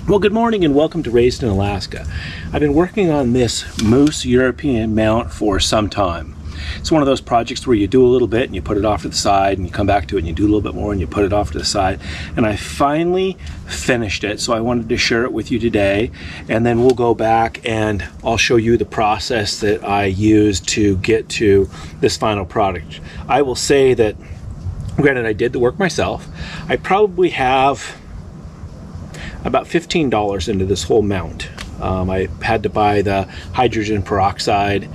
Well, good morning and welcome to Raised in Alaska. I've been working on this moose European mount for some time. It's one of those projects where you do a little bit and you put it off to the side and you come back to it and you do a little bit more and you put it off to the side. And I finally finished it, so I wanted to share it with you today, and then we'll go back and I'll show you the process that I used to get to this final product. I will say that, granted, I did the work myself. I probably have about $15 into this whole mount. I had to buy the hydrogen peroxide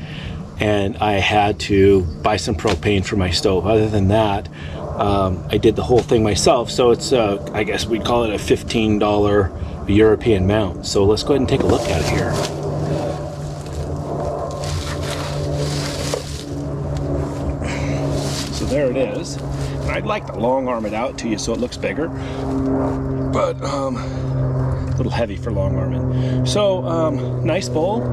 and I had to buy some propane for my stove. Other than that, I did the whole thing myself. So it's, I guess we'd call it a $15 European mount. So let's go ahead and take a look at it here. So there it is. And I'd like to long arm it out to you so it looks bigger, but a little heavy for long arming. So nice bowl,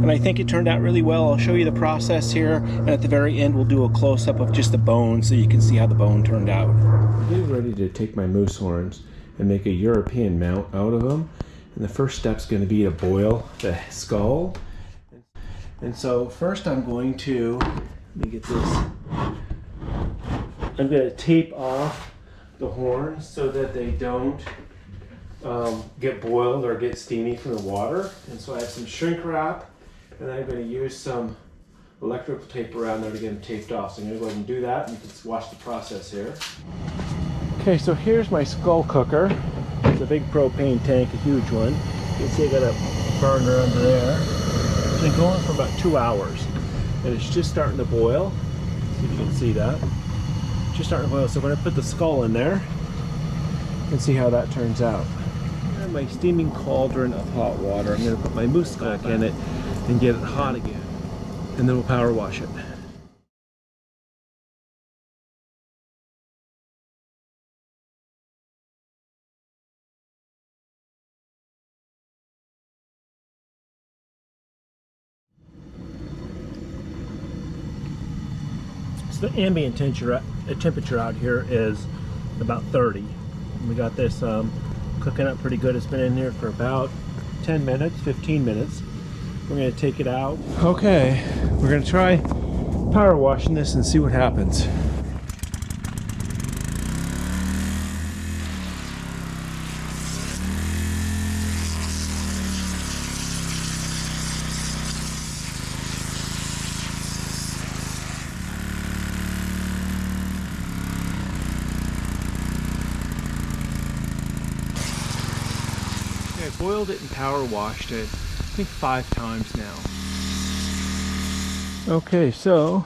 and I think it turned out really well. I'll show you the process here, and at the very end we'll do a close-up of just the bone so you can see how the bone turned out. I'm getting ready to take my moose horns and make a European mount out of them, and the first step's going to be to boil the skull. And so first I'm going to, let me get this, I'm going to tape off the horns so that they don't get boiled or get steamy from the water. And so I have some shrink wrap, and then I'm going to use some electrical tape around there to get them taped off. So I'm going to go ahead and do that, and you can watch the process here. Okay, so here's my Scull cooker. It's a big propane tank, a huge one. You can see I got a burner under there. It's been going for about 2 hours, and it's just starting to boil. See if you can see that. Just starting to boil. So when I put the skull in there, you can see how that turns out. And my steaming cauldron of hot water. I'm going to put my moose skull back in it and get it hot again, and then we'll power wash it. So the ambient temperature out here is about 30. We got this cooking up pretty good. It's been in here for about 10 minutes, 15 minutes. We're going to take it out. Okay, we're going to try power washing this and see what happens. I boiled it and power washed it, I think 5 times now. Okay, so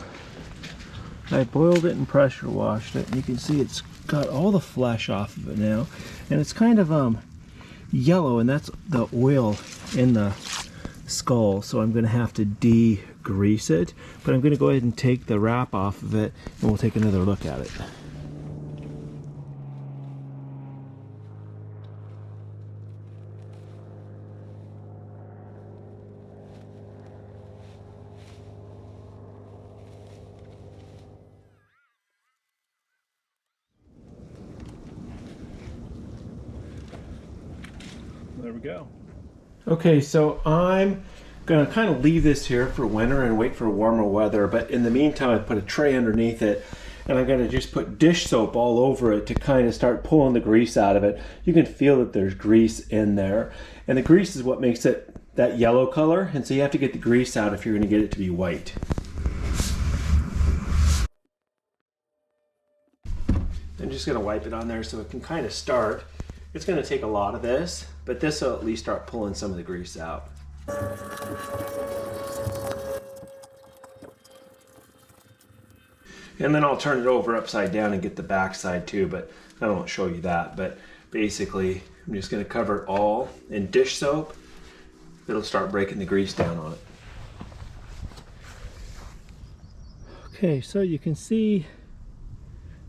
I boiled it and pressure washed it, and you can see it's got all the flesh off of it now, and it's kind of yellow, and that's the oil in the skull. So I'm going to have to degrease it, but I'm going to go ahead and take the wrap off of it, and we'll take another look at it. There we go. Okay, so I'm going to kind of leave this here for winter and wait for warmer weather, but in the meantime I put a tray underneath it, and I'm going to just put dish soap all over it to kind of start pulling the grease out of it. You can feel that there's grease in there, and the grease is what makes it that yellow color, and so you have to get the grease out if you're going to get it to be white. I'm just going to wipe it on there so it can kind of start. It's going to take a lot of this, but this will at least start pulling some of the grease out. And then I'll turn it over upside down and get the back side too, but I won't show you that. But basically, I'm just going to cover it all in dish soap. It'll start breaking the grease down on it. Okay, so you can see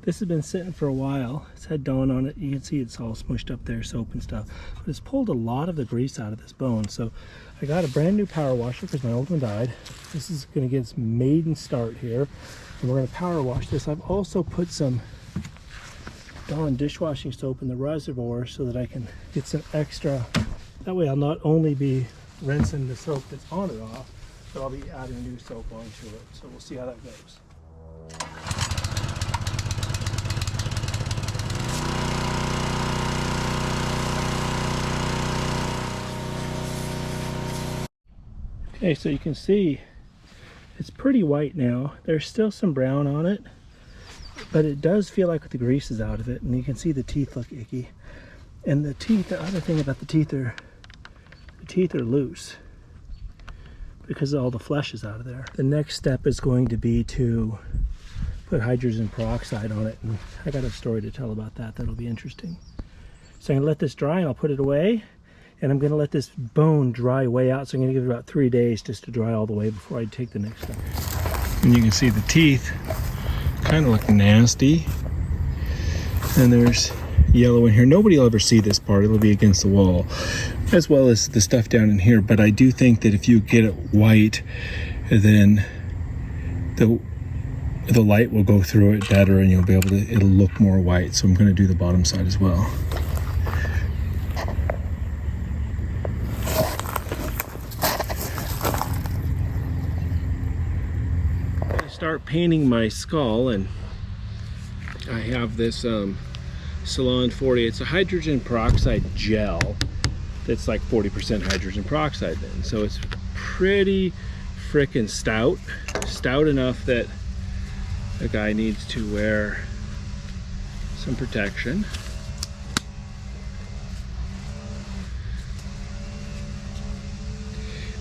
this has been sitting for a while. It's had dawn on it. You can see it's all smushed up there, soap and stuff. But it's pulled a lot of the grease out of this bone. So I got a brand new power washer because my old one died. This is going to get its maiden start here. And we're going to power wash this. I've also put some Dawn dishwashing soap in the reservoir so that I can get some extra. That way I'll not only be rinsing the soap that's on and off, but I'll be adding new soap onto it. So we'll see how that goes. Okay, so you can see it's pretty white now. There's still some brown on it, but it does feel like the grease is out of it, and you can see the teeth look icky. And the teeth, the other thing about the teeth are loose because all the flesh is out of there. The next step is going to be to put hydrogen peroxide on it, and I got a story to tell about that. That'll be interesting. So I'm gonna let this dry and I'll put it away. And I'm going to let this bone dry way out, so I'm going to give it about 3 days just to dry all the way before I take the next step. And you can see the teeth kind of look nasty. And there's yellow in here. Nobody will ever see this part. It'll be against the wall, as well as the stuff down in here. But I do think that if you get it white, then the light will go through it better and you'll be able to, it'll look more white. So I'm going to do the bottom side as well. Start painting my skull, and I have this Salon 40. It's a hydrogen peroxide gel that's like 40% hydrogen peroxide then, so it's pretty freaking stout enough that the guy needs to wear some protection.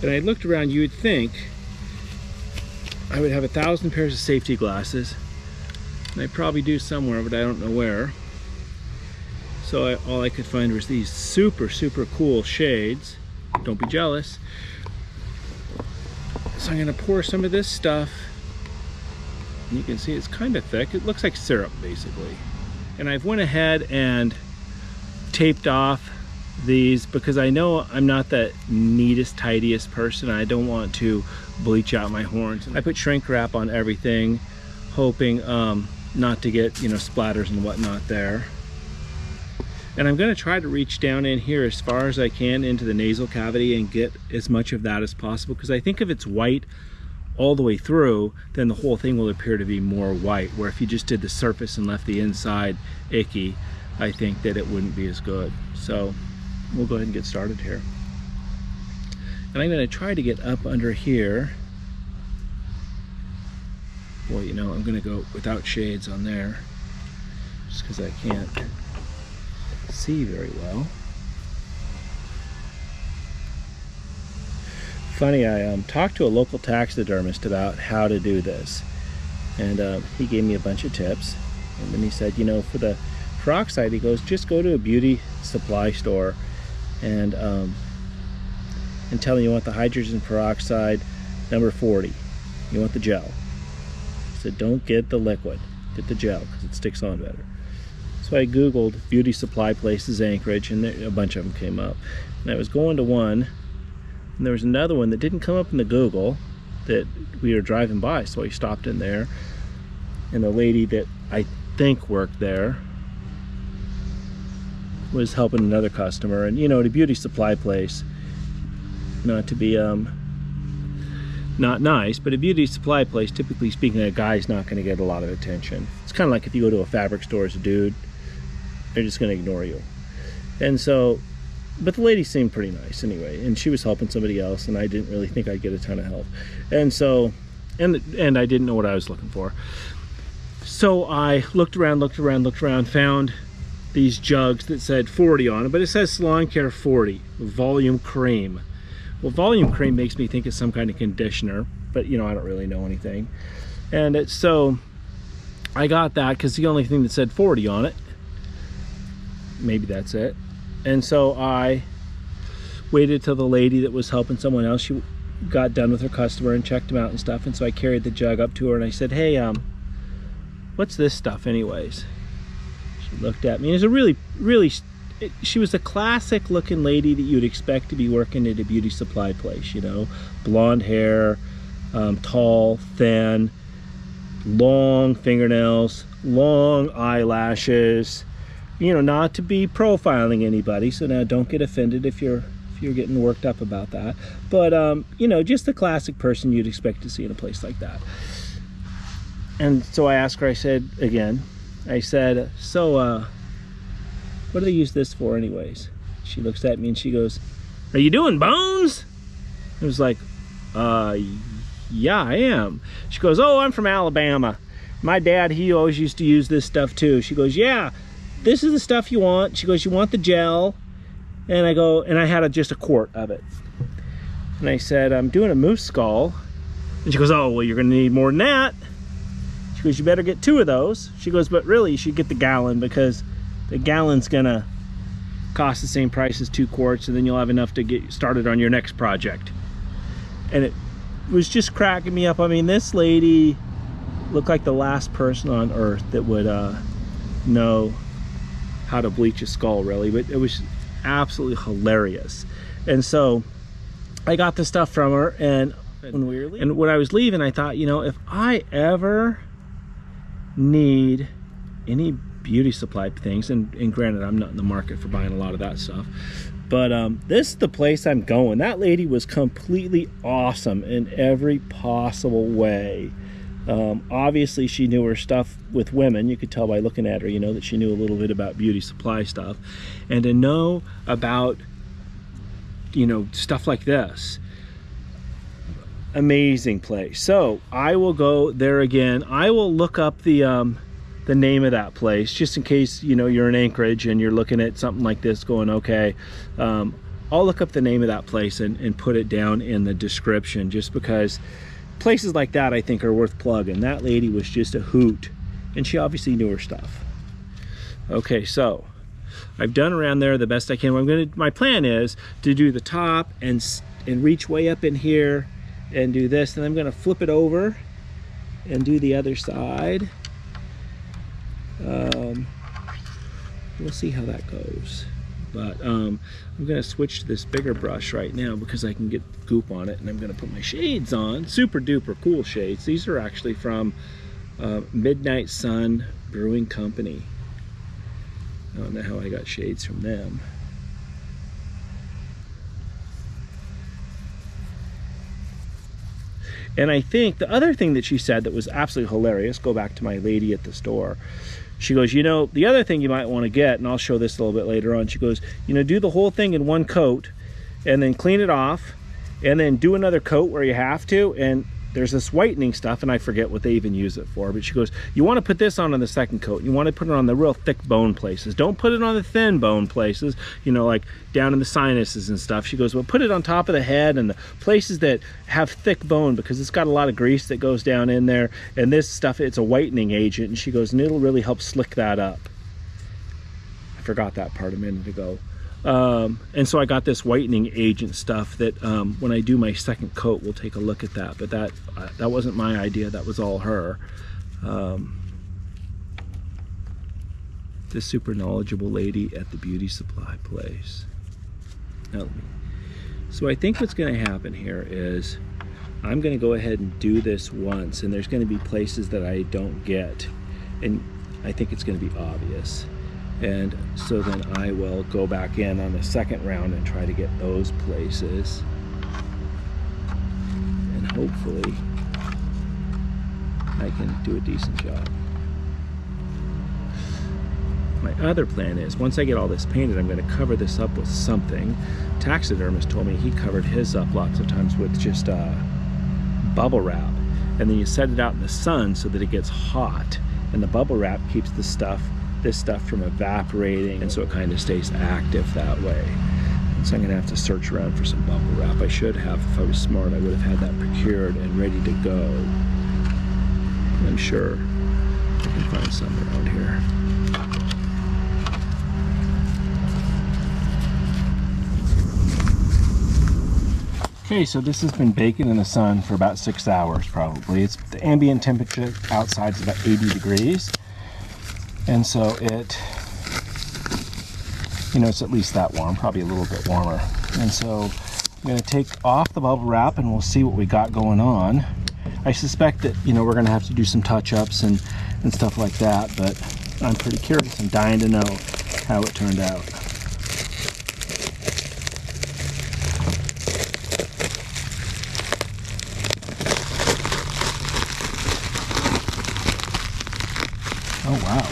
And I looked around, you would think I would have 1,000 pairs of safety glasses, and I probably do somewhere, but I don't know where. So all I could find was these super cool shades. Don't be jealous. So I'm gonna pour some of this stuff, and you can see it's kind of thick. It looks like syrup basically. And I've went ahead and taped off these because I know I'm not the neatest, tidiest person. I don't want to bleach out my horns. I put shrink wrap on everything, hoping not to get, you know, splatters and whatnot there. And I'm going to try to reach down in here as far as I can into the nasal cavity and get as much of that as possible, because I think if it's white all the way through, then the whole thing will appear to be more white, where if you just did the surface and left the inside icky, I think that it wouldn't be as good. So we'll go ahead and get started here. And I'm going to try to get up under here. Boy, you know, I'm going to go without shades on there just because I can't see very well. Funny, I talked to a local taxidermist about how to do this, and he gave me a bunch of tips. And then he said, you know, for the peroxide, he goes, just go to a beauty supply store and tell them you want the hydrogen peroxide number 40. You want the gel. He said, don't get the liquid, get the gel because it sticks on better. So I Googled beauty supply places, Anchorage, and a bunch of them came up. And I was going to one, and there was another one that didn't come up in the Google that we were driving by, so I stopped in there. And the lady that I think worked there was helping another customer. And you know, at a beauty supply place, not to be not nice, but a beauty supply place, typically speaking, a guy's not going to get a lot of attention. It's kind of like if you go to a fabric store as a dude, they're just going to ignore you. And so, but the lady seemed pretty nice anyway, and she was helping somebody else, and I didn't really think I'd get a ton of help. And so, and I didn't know what I was looking for. So I looked around, found these jugs that said 40 on it, but it says Salon Care 40 volume cream. Well, volume cream makes me think it's some kind of conditioner, but you know, I don't really know anything. And it's, so I got that because the only thing that said 40 on it, maybe that's it. And so I waited till the lady that was helping someone else, she got done with her customer and checked them out and stuff. And so I carried the jug up to her and I said, hey, what's this stuff anyways? She looked at me, and it was she was a classic looking lady that you'd expect to be working at a beauty supply place, you know, blonde hair, tall, thin, long fingernails, long eyelashes, you know, not to be profiling anybody, so now don't get offended if you're getting worked up about that. But you know, just the classic person you'd expect to see in a place like that. And so I asked her, I said, so what do they use this for anyways? She looks at me and she goes, "Are you doing bones?" I was like, yeah, I am. She goes, "Oh, I'm from Alabama. My dad, he always used to use this stuff too." She goes, "Yeah, this is the stuff you want." She goes, "You want the gel?" And I go, and I had just a quart of it. And I said, "I'm doing a moose skull." And she goes, "Oh, well, you're gonna need more than that." She goes, "You better get 2 of those." She goes, "But really, you should get the gallon, because the gallon's gonna cost the same price as 2 quarts, and then you'll have enough to get started on your next project." And it was just cracking me up. I mean, this lady looked like the last person on earth that would know how to bleach a skull, really. But it was absolutely hilarious. And so I got the stuff from her, and when I was leaving, I thought, you know, if I ever need any beauty supply things, and granted, I'm not in the market for buying a lot of that stuff, but this is the place I'm going. That lady was completely awesome in every possible way. Obviously, she knew her stuff with women. You could tell by looking at her, you know, that she knew a little bit about beauty supply stuff. And to know about, you know, stuff like this, amazing place. So I will go there again. I will look up the name of that place, just in case, you know, you're in Anchorage and you're looking at something like this going, okay, I'll look up the name of that place and put it down in the description, just because places like that, I think, are worth plugging. That lady was just a hoot, and she obviously knew her stuff. Okay, so I've done around there the best I can. My plan is to do the top and reach way up in here and do this, and I'm gonna flip it over and do the other side. We'll see how that goes. But I'm gonna switch to this bigger brush right now because I can get goop on it, and I'm gonna put my shades on. Super duper cool shades. These are actually from Midnight Sun Brewing Company. I don't know how I got shades from them. And I think the other thing that she said that was absolutely hilarious, go back to my lady at the store. She goes, you know, the other thing you might want to get, and I'll show this a little bit later on, she goes, you know, do the whole thing in one coat and then clean it off and then do another coat where you have to. And there's this whitening stuff, and I forget what they even use it for, but she goes, you want to put this on the second coat. You want to put it on the real thick bone places. Don't put it on the thin bone places, you know, like down in the sinuses and stuff. She goes, well, put it on top of the head and the places that have thick bone, because it's got a lot of grease that goes down in there, and this stuff, it's a whitening agent. And she goes, and it'll really help slick that up. I forgot that part a minute ago. And so I got this whitening agent stuff that when I do my second coat, we'll take a look at that. But that wasn't my idea. That was all her. This super knowledgeable lady at the beauty supply place. Now, so I think what's going to happen here is I'm going to go ahead and do this once, and there's going to be places that I don't get, and I think it's going to be obvious. And so then I will go back in on the second round and try to get those places, and hopefully I can do a decent job. My other plan is, once I get all this painted, I'm going to cover this up with something. Taxidermist told me he covered his up lots of times with just bubble wrap, and then you set it out in the sun so that it gets hot, and the bubble wrap keeps this stuff from evaporating, and so it kind of stays active that way. And so I'm gonna have to search around for some bubble wrap. I should have, if I was smart, I would have had that procured and ready to go. And I'm sure I can find some around here. Okay, so this has been baking in the sun for about 6 hours probably. The ambient temperature outside is about 80 degrees. And so it, you know, it's at least that warm, probably a little bit warmer. And so I'm going to take off the bubble wrap and we'll see what we got going on. I suspect that, you know, we're going to have to do some touch-ups and stuff like that, but I'm pretty curious. I'm dying to know. how it turned out. Oh wow.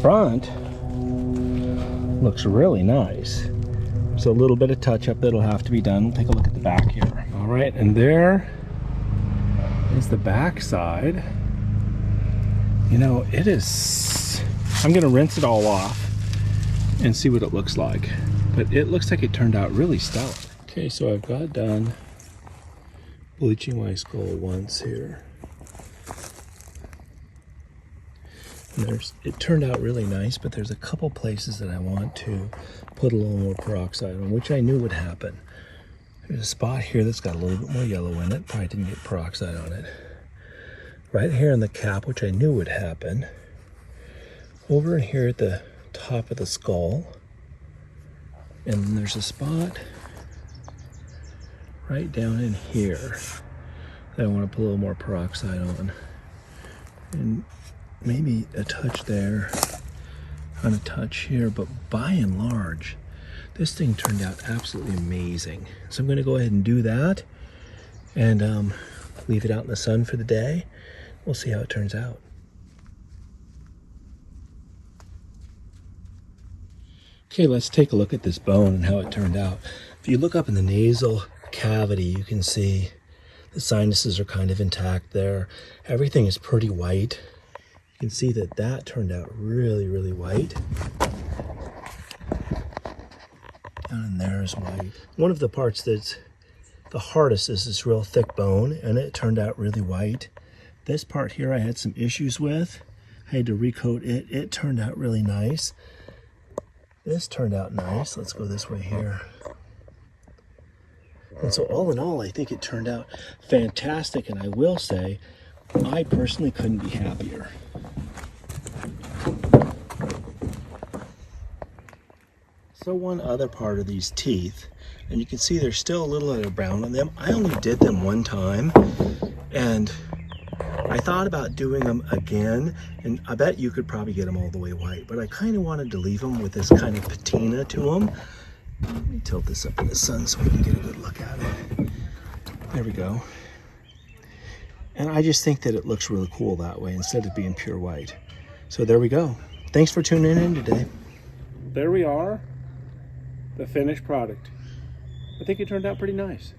Front looks really nice. There's a little bit of touch up that'll have to be done. We'll take a look at the back here. All right, and there is the back side. You know, it is, I'm gonna rinse it all off and see what it looks like. But it looks like it turned out really stellar. Okay, so I've got done bleaching my skull once here. It turned out really nice, but there's a couple places that I want to put a little more peroxide on, which I knew would happen. There's a spot here that's got a little bit more yellow in it. Probably didn't get peroxide on it. Right here in the cap, which I knew would happen. Over here at the top of the skull. And then there's a spot right down in here that I want to put a little more peroxide on. And maybe a touch there, and a touch here, but by and large, this thing turned out absolutely amazing. So I'm going to go ahead and do that and leave it out in the sun for the day. We'll see how it turns out. Okay, let's take a look at this bone and how it turned out. If you look up in the nasal cavity, you can see the sinuses are kind of intact there. Everything is pretty white. You can see that that turned out really, really white. Down in there is white. One of the parts that's the hardest is this real thick bone, and it turned out really white. This part here I had some issues with. I had to recoat it. It turned out really nice. This turned out nice. Let's go this way here. And so all in all, I think it turned out fantastic, and I will say, I personally couldn't be happier. So one other part of these teeth, and you can see there's still a little bit of brown on them. I only did them one time, and I thought about doing them again, and I bet you could probably get them all the way white, but I kind of wanted to leave them with this kind of patina to them. Let me tilt this up in the sun so we can get a good look at it. There we go. And I just think that it looks really cool that way instead of being pure white. So there we go. Thanks for tuning in today. There we are, the finished product. I think it turned out pretty nice.